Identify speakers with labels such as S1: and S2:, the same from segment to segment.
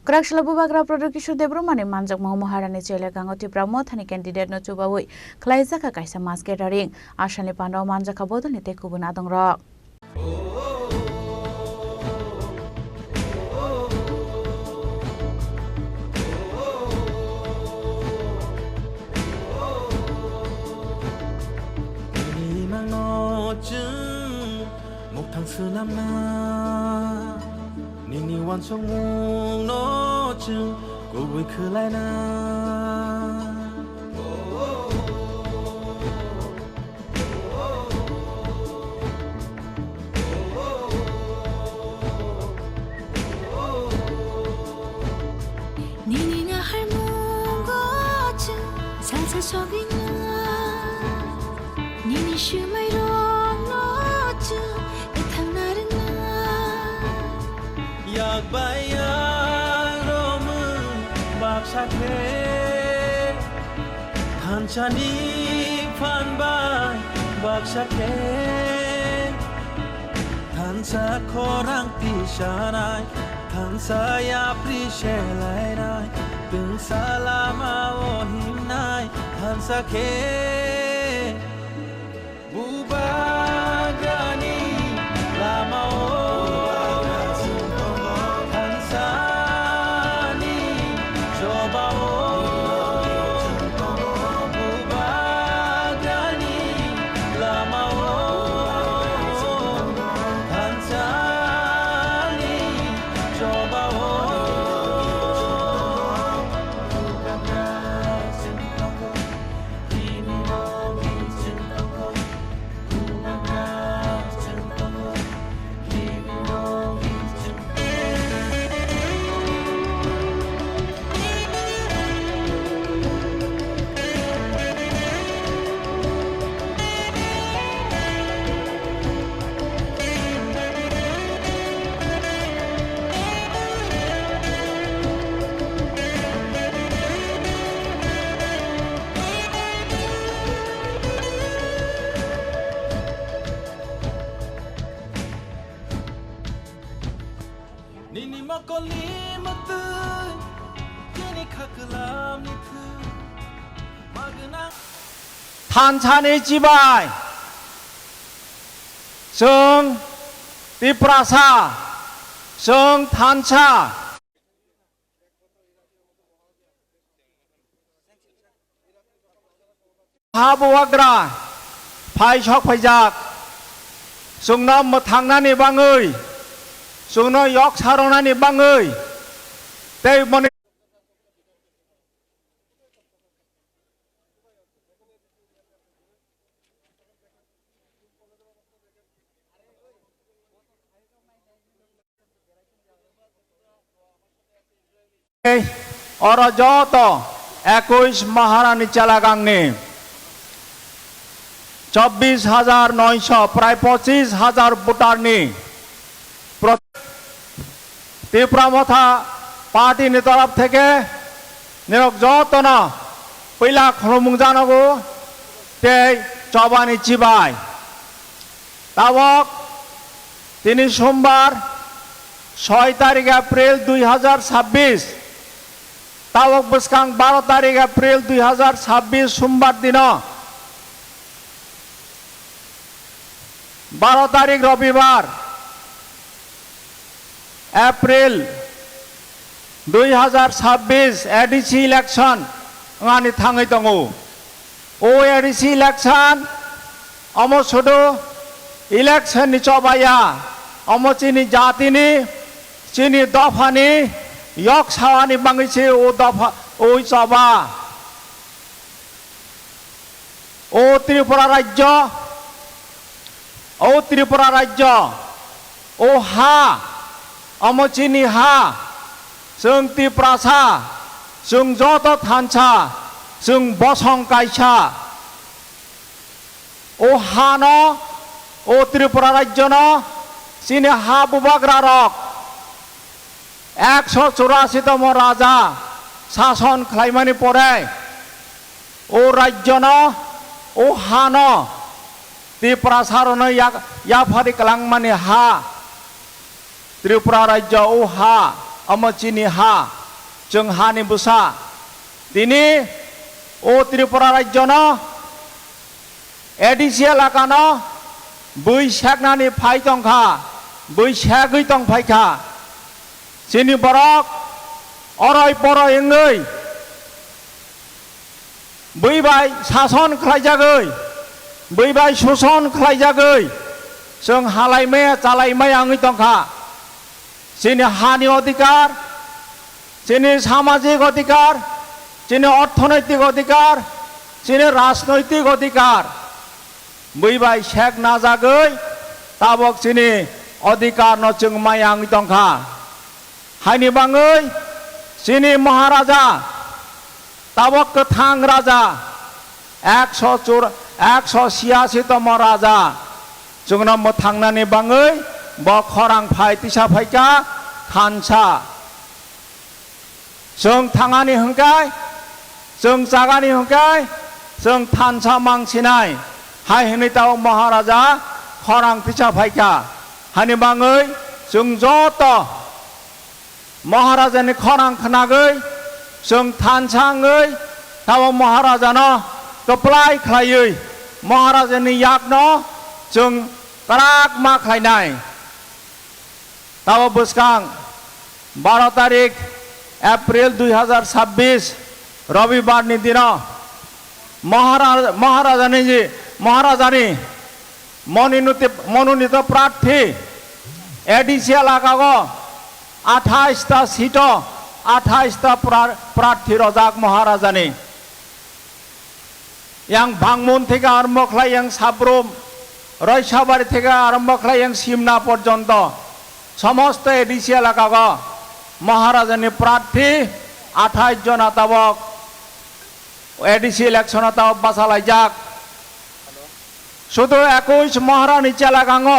S1: Krakshla bubagra production debromani manjak maharani chele gangoti pramothani candidate no chubawui khlaijaka kaisa mass gathering asani pandau manjaka bodoni te kubuna dongrok
S2: Nini wan song mung no chung go we khulai na
S3: Nini nga har mung go chung sa sa shogin na Nini shumai rong no chung ethang na rin na
S2: yak bayang romun bak sakhe than chani phan bai bak sakhe than sa khorang ti shanai than sa ya pri shelai nai tung salama o him nai than sakhe bubagani lama o Nini makoli matu kini khaklam ni thu magna
S4: 탄산의 지발 성 비프라사 성 탄차 하부와그라 파이석 파이작 성남 뭐 당나니 방의 성노 역사로나니 방의 때문에 অরজত 21 মহারানী চালাগাংনি 24,900 প্রায় 25,000 ভোটারনি ত্রিপুরা মথা পার্টির তরফ থেকে নিরক যতন পয়লা খরমুং জানাগো তে চবানি চিবাই তাবক তিনি সোমবার 6 তারিখ April 2026 তাবক বসকাং 12 তারিখ এপ্রিল 2026 সোমবার দিন 12 তারিখ রবিবার April 2026 ADC election ngani thangai tongo o ADC election অমো ছোটো ইলেকশন ni chobaya অমো চিনি জাতিনি চিনি দফানি yok sawani bangise o দফা ওই চবা ও ত্রিপুরা রাজ্য ও হা অমচিনি হা जों ত্রিপ্রাসা जों যত থানছা जों বসং কাইছা ও হান ও ত্রিপুরা রাজ্য ন চিনি হা বুবাগ্রা রক 184তম রাজা শাসন খাইমানি পরে ও রাজ্য ন ও হান ত্রিপুরা সারণ ইয়াফারি কালাংমানি হা ত্রিপুরা রাজ্য ও হা অমচিনি হা जों हानि बुसा दिनै ओ त्रिपुरा राज्यनो एडिसिएल आकानो बैसागनानि फाइतंखा बैसागै दं फाइखा जोंनि बरक अराय बर'यङै बैबाय सासन खालायजागै बैबाय शोषण खालायजागै जों हालायमे चालायमे आङै दंखा जोंनि हानि अधिकार जोंनि सामाजिक अधिकार जोंनि अर्थनैतिक अधिकार जोंनि राजनैतिक अधिकार बैबाय सेक नाजागै ताबक जोंनि अधिकार न जों माय आङै दंखा हायनि बाङै जोंनि महाराजा ताबक गोथां राजा 186तम राजा जोंना थांनानै बाङै ब खरां फाय तिसा फायका खानसा जों थांनानै हंखाय जों जागानि हंखाय जों थानसा मांसिनाय हाय हनै ताव महाराजा खरां तिसा फायका हानि बाङै जों जत महाराजानि खरां खोनागै जों थानसाङै ताव महाराजानो कप्लाय खालायै महाराजानि यागनो जों काराक मा खालायनाय ताव बुसखां 12 तारिख एप्रिल 2026 रविवारनि दिनाव महाराजानि मनोनीत प्रार्थी एडिसिएल आकागो 28टा सीट 28टा प्रार्थी रजाक महाराजानि yang Bangmun থেকে আরম্ভ খাই yang সাবরুম রয়সাবাড়ি থেকে আরম্ভ খাই yang সিমনা পর্যন্ত সমস্ত এডিসি এলাকা মহারাজানি প্রার্থী 28 জন আতাবক এডিসি ইলেকশন আতাবক বাসালাই যাক শুধু 21 মহারানী এলাকাঙ্গ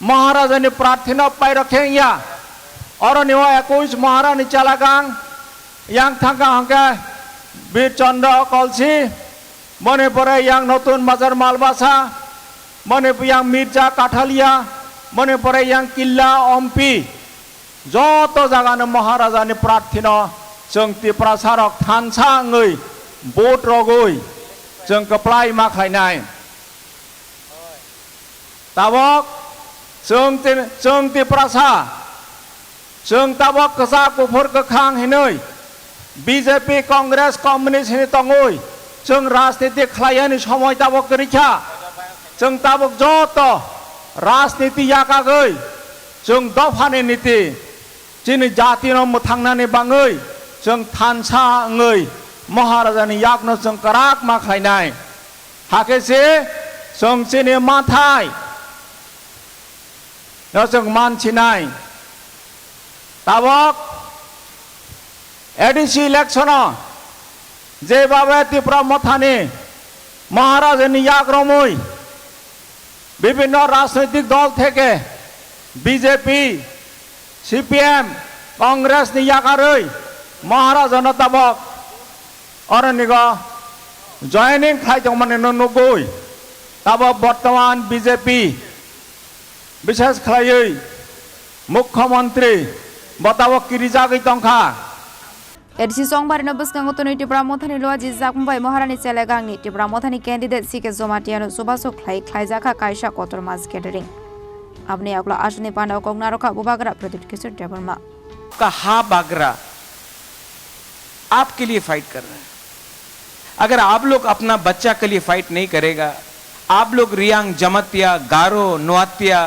S4: মহারাজানি প্রার্থী ন পাই রखें या অরনিও 21 মহারানী এলাকাং yang থাকা হংকে বীরচন্দ্র কলসি মণিপুরে yang নতুন বাজার মালবাসা মণিপুর yang মির্জা কাঠালিয়া মণিপুরে yang কিল্লা অম্পি যত জায়গানো মহারাজানি প্রার্থীন जों त्रिपुरा सारक थानसाङै भट रगै जों कप्लाय मा खालायनाय ताबक जों त्रिपुरा सा जों ताबक गोजा गुफुर गोखां हिनै बीजेपी कांग्रेस कम्युनिस्ट हिनै दङै जों राजनीति खालायनि समय ताबक गैखा जों ताबक जत राजनीति याकागै जों दफानि नीति दिनै जातिनो थांनानै बाङै जों थानसाङै महाराजानि यागनो जों काराक मा खालायनाय हाकेसे जों दिनै माथाय जों मानसिनाय ताबक एडिसि इलेक्शन जेभाবে त्रिपुरा मथानि महाराजानि याग्रमै বিভিন্ন রাজনৈতিক দল থেকে বিজেপি সিপিএম কংগ্রেস नि यागारै महाराजानो ताबक अरनिग जॉइनिंग खालायदोंमोन नगै ताबक बर्तमान बीजेपी विशेष खालायै मुख्यमंत्री बताबक किरिजागै दंखा
S5: एडिसि संबारिनो बसकांगो तनै त्रिपुरा मथानि लवाजि जाकुंबाय महारानी चेलेगांनि त्रिपुरा मथानि कैंडिडेट सीके जमाटियानो सुबासो खालायजाखा कायसा कतर मास गेदरिं अपने अगला आशने पांडव कोगनारोका बुबागरा प्रदीप किशोर देवर्मा
S6: का हा बागरा आपके लिए फाइट कर रहे हैं। अगर आप लोग अपना बच्चा के लिए फाइट नहीं करेगा, आप लोग रियांग जमतिया गारो नोआतिया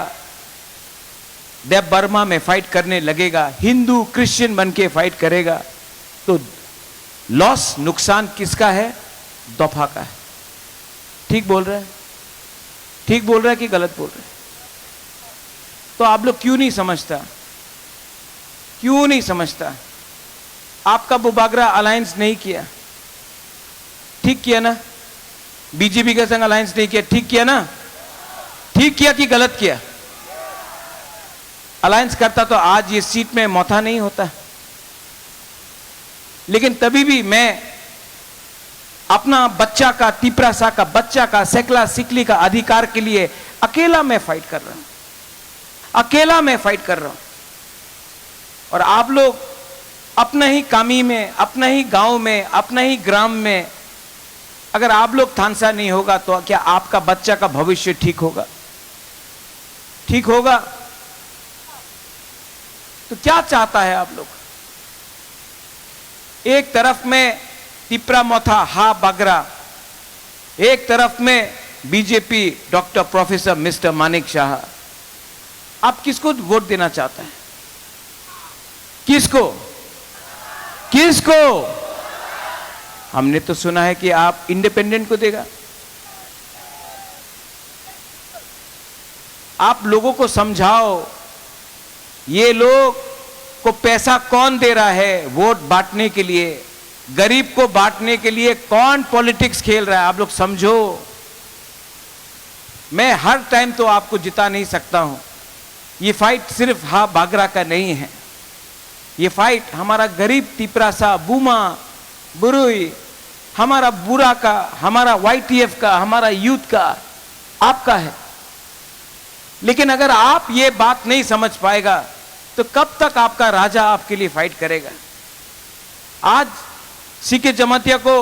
S6: देव बर्मा में फाइट करने लगेगा, हिंदू क्रिश्चियन बन के फाइट करेगा, तो लॉस नुकसान किसका है? दफा का है। ठीक बोल रहे हैं? ठीक बोल रहे हैं कि गलत बोल रहे हैं? तो आप लोग क्यों नहीं समझता? क्यों नहीं समझता? आपका बुबागरा अलायंस नहीं किया, ठीक किया ना? बीजेपी के संग अलायंस नहीं किया, ठीक किया ना? ठीक किया कि गलत किया? अलायंस करता तो आज ये सीट में मौथा नहीं होता। लेकिन तभी भी मैं अपना बच्चा का तिपरासा का बच्चा का सेकला सिकली का अधिकार के लिए अकेला मैं फाइट कर रहा हूं, अकेला मैं फाइट कर रहा हूं। और आप लोग अपना ही कामी में, अपना ही गांव में, अपना ही ग्राम में अगर आप लोग थानसा नहीं होगा तो क्या आपका बच्चा का भविष्य ठीक होगा? ठीक होगा? तो क्या चाहता है आप लोग? एक तरफ में तिप्रा मोथा हा बगरा, एक तरफ में BJP doctor professor mister Manik Shah. आप किसको वोट देना चाहते हैं? किसको? किसको? हमने तो सुना है कि आप इंडिपेंडेंट को देगा। आप लोगों को समझाओ, ये लोग को पैसा कौन दे रहा है वोट बांटने के लिए, गरीब को बांटने के लिए कौन पॉलिटिक्स खेल रहा है, आप लोग समझो। मैं हर टाइम तो आपको जिता नहीं सकता हूं। ये फाइट सिर्फ हा बागरा का नहीं है, ये फाइट हमारा गरीब तिपरासा, बूमा, बुरुई, हमारा बुरा का, हमारा YTF का, हमारा यूथ का, आपका है। लेकिन अगर आप ये बात नहीं समझ पाएगा तो कब तक आपका राजा आपके लिए फाइट करेगा? आज सीके जमातिया को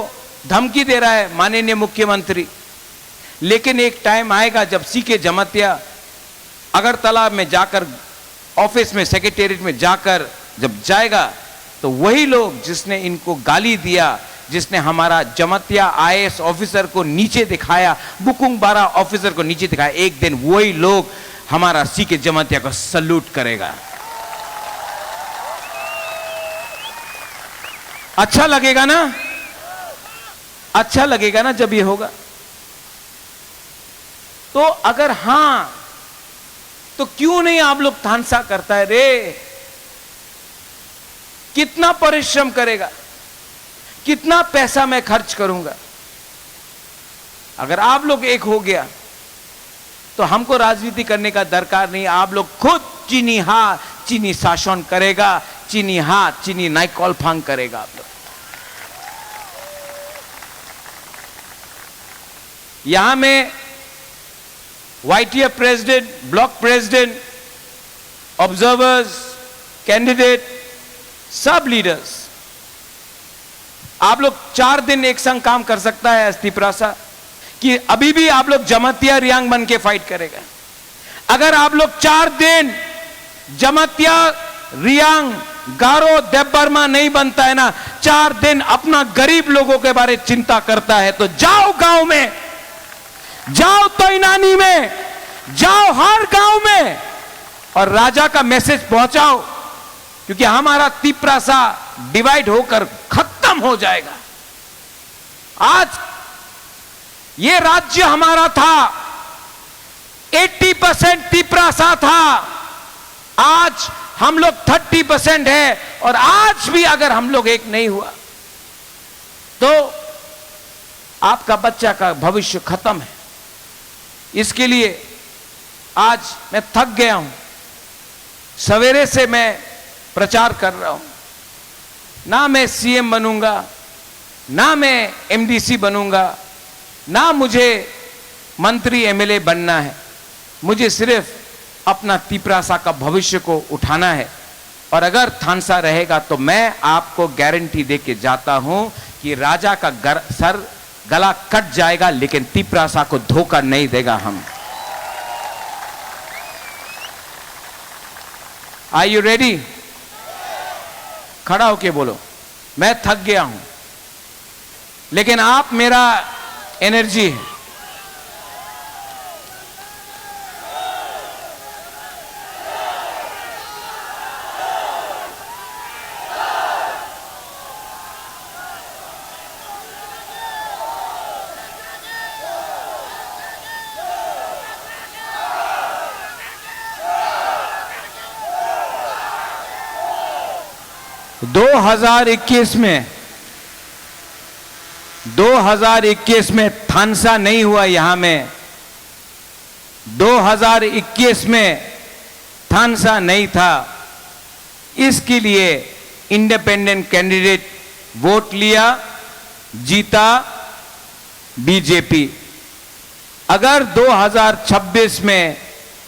S6: धमकी दे रहा है माननीय मुख्यमंत्री, लेकिन एक टाइम आएगा जब सीके जमातिया अगरतला में जाकर, ऑफिस में, सेक्रेटेरिएट में जाकर जब जाएगा तो वही लोग जिसने इनको गाली दिया, जिसने हमारा जमातिया IAS ऑफिसर को नीचे दिखाया, बुकुंग बारा ऑफिसर को नीचे दिखाया, एक दिन वही लोग हमारा सीके जमातिया को सल्यूट करेगा। अच्छा लगेगा ना? अच्छा लगेगा ना जब ये होगा? तो अगर हां तो क्यों नहीं आप लोग थानसा करता है रे? कितना परिश्रम करेगा, कितना पैसा मैं खर्च करूंगा? अगर आप लोग एक हो गया तो हमको राजनीति करने का दरकार नहीं। आप लोग खुद चीनी हा चीनी शासन करेगा, चीनी हा चीनी नाइकॉल फांग करेगा। आप लोग यहां में YTF president, block president, observers, candidate, सब लीडर्स, आप लोग 4 दिन एक संग काम कर सकता है तिपरासा कि अभी भी आप लोग जमातिया रियांग बन के फाइट करेगा। अगर आप लोग 4 दिन जमातिया रियांग गारो देवबर्मा नहीं बनता है ना, 4 दिन अपना गरीब लोगों के बारे चिंता करता है, तो जाओ गांव में, जाओ तैनानी में, जाओ हर गांव में और राजा का मैसेज पहुंचाओ, क्योंकि हमारा तिपरासा डिवाइड होकर खत्म हो जाएगा। आज ये राज्य हमारा था, 80% तिपरासा था, आज हम लोग 30% है, और आज भी अगर हम लोग एक नहीं हुआ तो आपका बच्चा का भविष्य खत्म है। इसके लिए आज मैं थक गया हूं, सवेरे से मैं प्रचार कर रहा हूं, ना मैं CM बनूंगा, ना मैं MDC बनूंगा, ना मुझे मंत्री MLA बनना है, मुझे सिर्फ अपना तिपरासा का भविष्य को उठाना है। और अगर थानसा रहेगा तो मैं आपको गारंटी देके जाता हूं कि राजा का सर गला कट जाएगा, लेकिन तिपरासा को धोखा नहीं देगा हम। Are you ready? खड़ा होके बोलो, मैं थक गया हूं, लेकिन आप मेरा एनर्जी है। दो 2021 में थानसा नहीं हुआ यहां में, 2021 में थानसा नहीं था, इसके लिए इंडिपेंडेंट कैंडिडेट वोट लिया, जीता बीजेपी। अगर 2026 में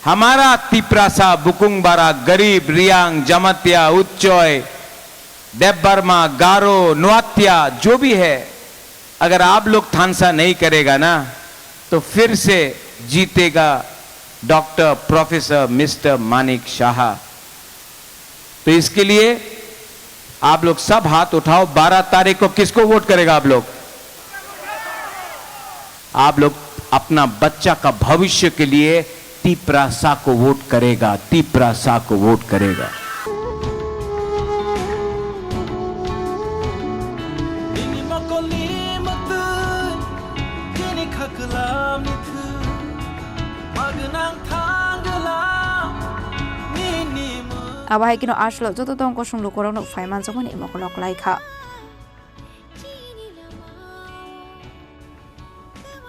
S6: हमारा तिपरासा, बुकुंग बारा, गरीब, रियांग, जमातिया, उच्चोय देव बर्मा, गारो, नुआत्या जो भी है, अगर आप लोग थानसा नहीं करेगा ना तो फिर से जीतेगा doctor professor mister Manik Shah. तो इसके लिए आप लोग सब हाथ उठाओ। 12 तारीख को किसको वोट करेगा आप लोग? आप लोग अपना बच्चा का भविष्य के लिए तीपरा सा को वोट करेगा, तीपरा सा को वोट करेगा।
S5: Abahai kino ashlo joto tongko sunglu korong nuk faiman jomani mokolok laika.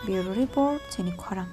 S5: Bureau Report, Jenny Korang.